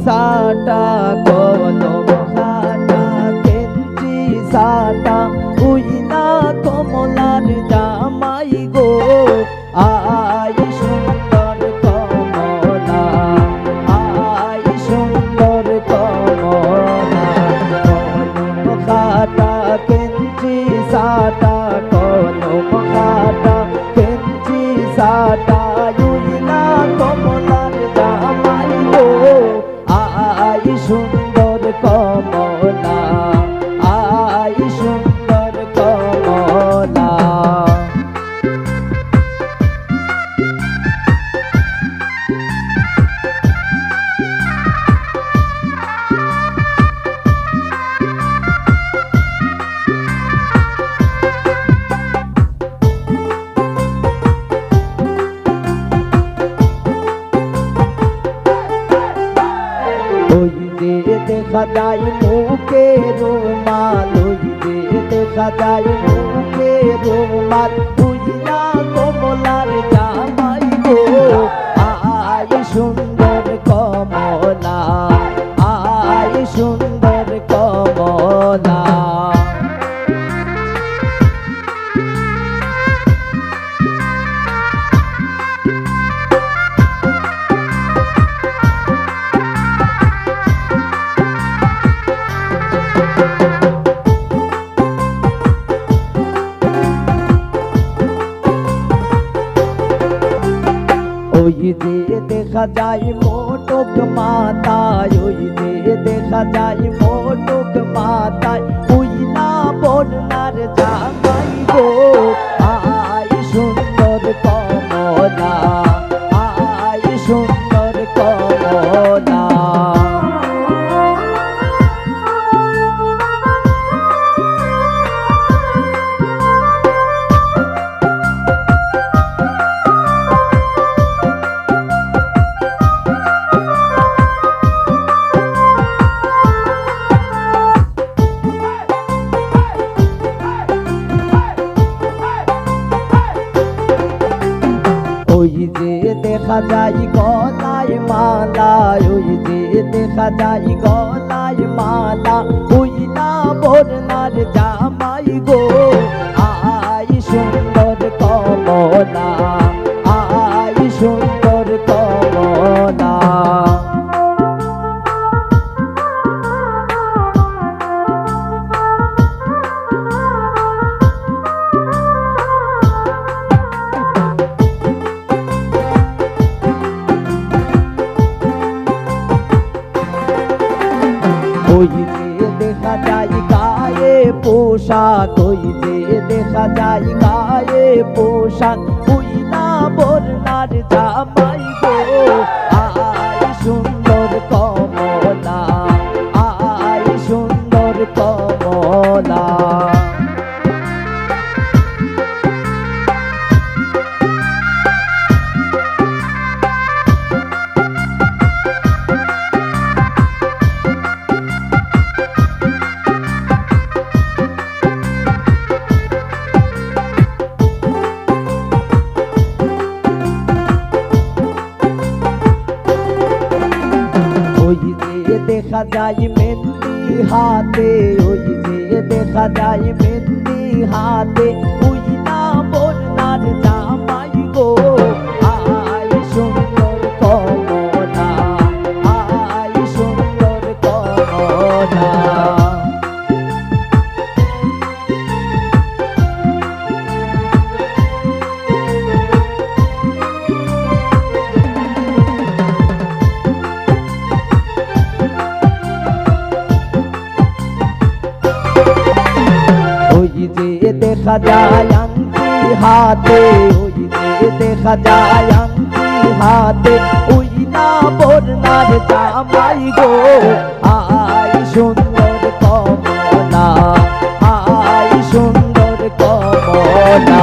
সাটা কলম খাটা কেঞ্চি সাটা উইনা কমলার জামাই গো আই সুন্দর কমলা আই সুন্দর কমলা কলম খাটা কেঞ্চি সাটা কলম খাটা কেঞ্চি সাটা উইনা কমলার জামাই গো আই সুন্দর কমলা আই সুন্দর কমলা ওই যে দেখা যায় মুখে রুমাল ওই যে দেখা যায় মুখে রুমাল বুঝলা কমলার জামাই গো আই সুন্দর কমলা আই সুন্দর কমলা ওই যে দেখা যায় মোটক মাথায় ওই যে দেখা যায় মোটক মাথায় উইনা বন্যার জামাই গো আই সুন্দর কমলা আই সুন্দর কমলা ওই যে দেখা যায় গলায় মালা ওই যে দেখা যায় গলায় মালা উইনা বন্যার জামাই গো আই সুন্দর কমলা আই সুন্দর কমলা ওই যে দেখা যায় গায়ে পোশাক ওই যে দেখা যায় গায়ে পোশাক উইনা বন্যার জামাই গো আই সুন্দর কমলা আই সুন্দর কমলা ওই যে দেখা যায় মেহেন্দি হাতে ওই যে দেখা যায় মেহেন্দি হাতে উইনা বন্যার জামাই গো আই সুন্দর কমলা আই সুন্দর কমলা ওই যে দেখা যায় আংটি হাতে ওই যে দেখা যায় আংটি হাতে উইনা বন্যার জামাই গো আই সুন্দর কমলা আই সুন্দর কমলা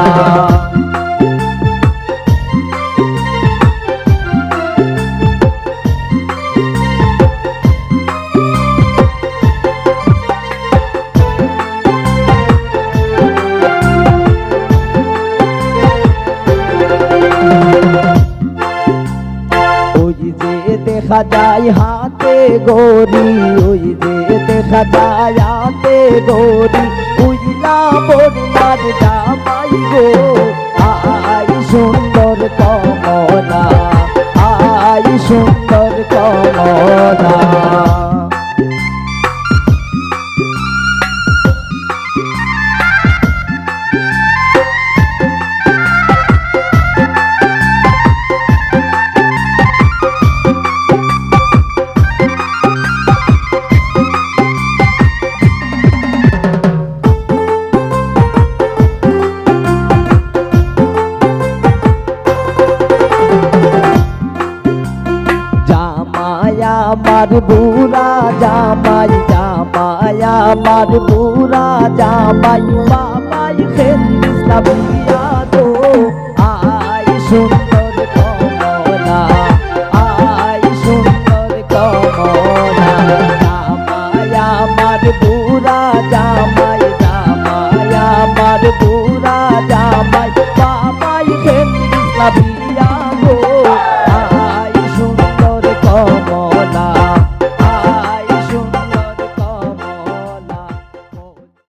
দেখা যায় জামাই হাতে গড়ি ওই যে দেখা যায় হাতে গড়ি উইলা বন্যার জামাই গো আই সুন্দর কমলা আই সুন্দর কমলা আমার বুড়া জামাই জামাই আমার বুড়া জামাই বাবাই খেল ইসলামিয়া গো আই সুন্দর